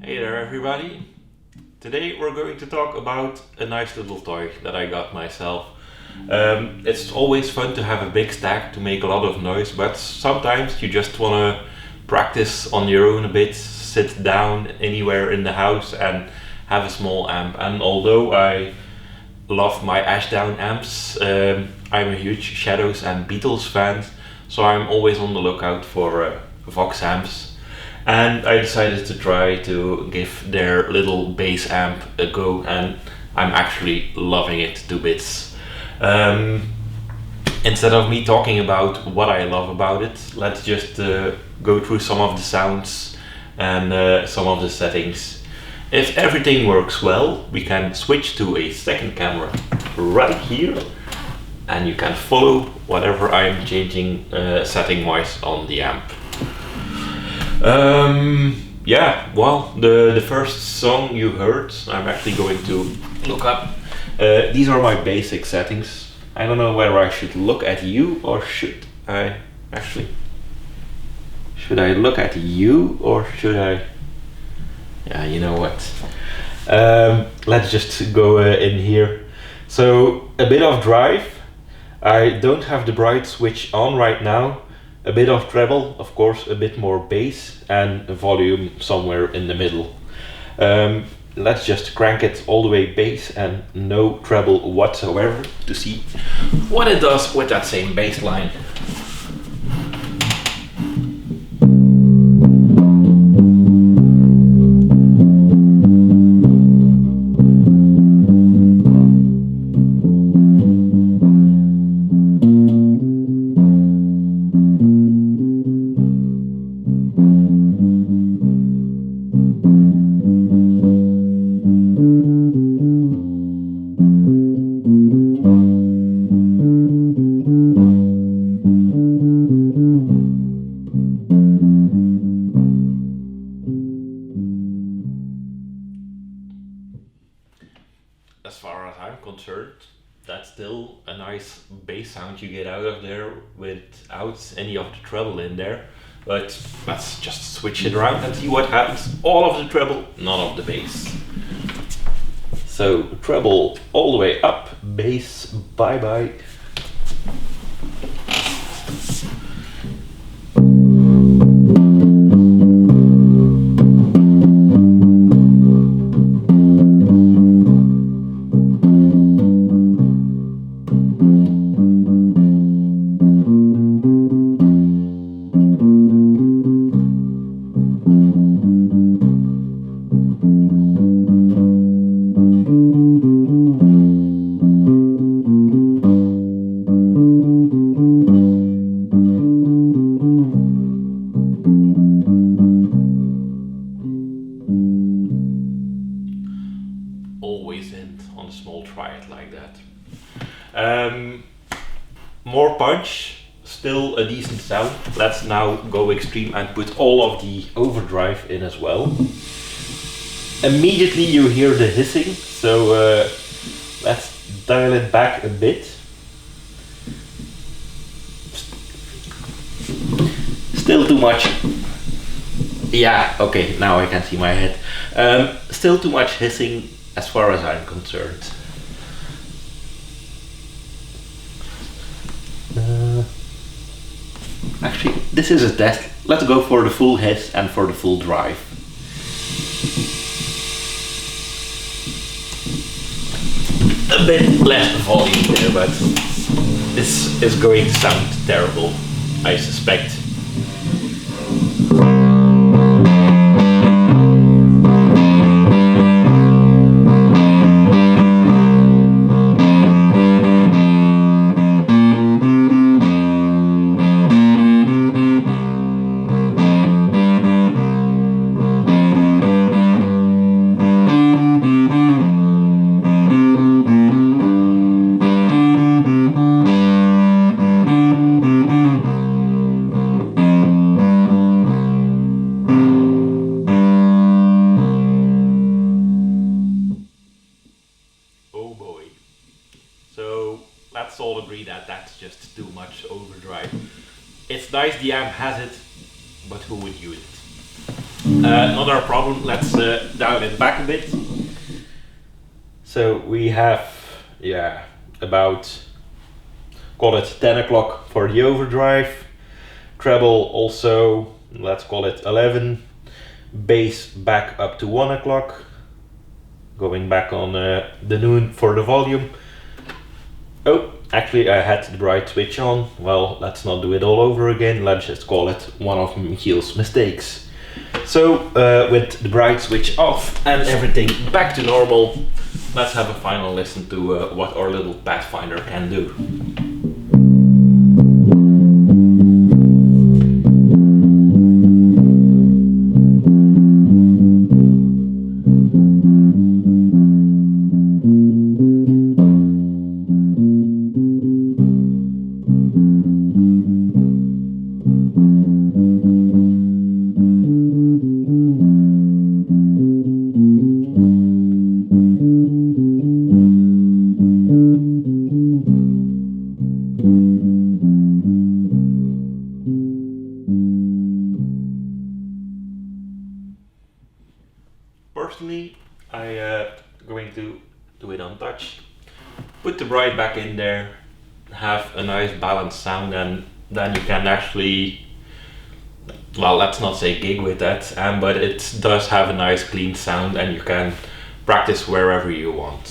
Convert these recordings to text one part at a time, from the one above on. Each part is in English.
Hey there everybody! Today we're going to talk about a nice little toy that I got myself. It's always fun to have a big stack to make a lot of noise, but sometimes you just want to practice on your own a bit, sit down anywhere in the house and have a small amp. And although I love my Ashdown amps, I'm a huge Shadows and Beatles fan, so I'm always on the lookout for VOX amps. And I decided to try to give their little bass amp a go, and I'm actually loving it to bits. Instead of me talking about what I love about it, let's just go through some of the sounds and some of the settings. If everything works well, we can switch to a second camera right here, and you can follow whatever I'm changing setting wise on the amp. Yeah, well, the first song you heard, I'm actually going to look up. These are my basic settings. I don't know whether I should look at you or should I actually. Should I look at you or should I? Yeah, you know what. Let's just go in here. So, a bit of drive. I don't have the bright switch on right now. A bit of treble, of course, a bit more bass, and a volume somewhere in the middle. Let's just crank it all the way bass and no treble whatsoever to see what it does with that same bass line. As far as I'm concerned, that's still a nice bass sound you get out of there without any of the treble in there. But let's just switch it around and see what happens. All of the treble, none of the bass. So treble all the way up, bass bye bye. Always end on a small triad like that. More punch, still a decent sound. Let's now go extreme and put all of the overdrive in as well. Immediately you hear the hissing, so let's dial it back a bit. Still too much. Yeah, okay, now I can see my head. Still too much hissing as far as I'm concerned. Actually, this is a test. Let's go for the full hiss and for the full drive. A bit less volume there, but this is going to sound terrible, I suspect. it's nice the amp has it, but who would use it? Not our problem. Let's dial it back a bit. So we have, yeah, about, call it 10 o'clock for the overdrive. Treble also, let's call it 11. Bass back up to 1 o'clock. Going back on the noon for the volume. Oh, actually I had the bright switch on. Well, let's not do it all over again. Let's just call it one of Michiel's mistakes. So with the bright switch off and everything back to normal, let's have a final listen to what our little Pathfinder can do. Personally, I going to do it untouched. Put the bright back in there, have a nice balanced sound, and then you can actually, well, let's not say gig with that, but it does have a nice clean sound and you can practice wherever you want.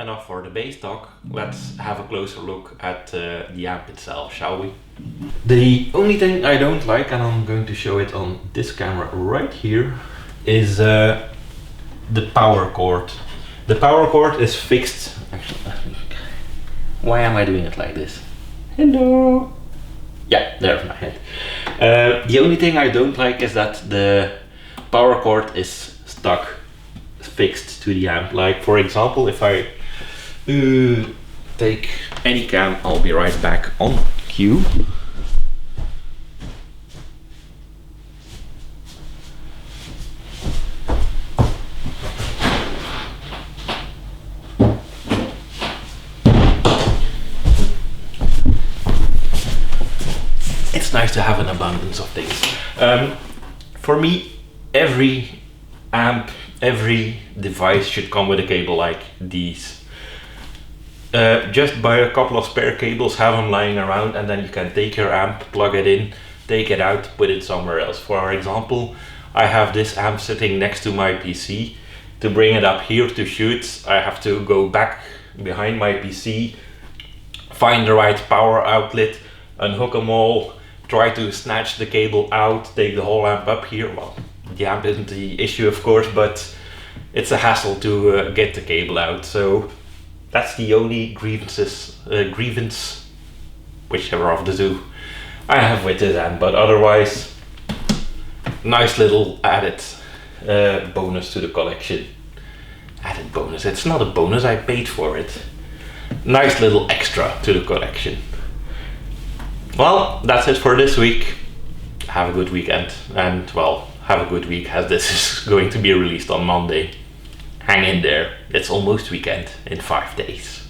Enough for the bass talk, let's have a closer look at the amp itself, shall we? The only thing I don't like, and I'm going to show it on this camera right here, is the power cord. The power cord is fixed. Actually, why am I doing it like this? Hello! Yeah, there's my head. The only thing I don't like is that the power cord is stuck, fixed to the amp. Like, for example, if I take any cam, I'll be right back on cue. It's nice to have an abundance of things. For me, every amp, every device should come with a cable like these. Just buy a couple of spare cables, have them lying around, and then you can take your amp, plug it in, take it out, put it somewhere else. For example, I have this amp sitting next to my PC. To bring it up here to shoot, I have to go back behind my PC, find the right power outlet, unhook them all, try to snatch the cable out, take the whole amp up here. Well, the amp isn't the issue, of course, but it's a hassle to get the cable out. So that's the only grievance, whichever of the two, I have with this amp. But otherwise, nice little added bonus to the collection. Added bonus, it's not a bonus, I paid for it. Nice little extra to the collection. Well, that's it for this week. Have a good weekend, and well, have a good week, as this is going to be released on Monday. Hang in there, it's almost weekend in 5 days.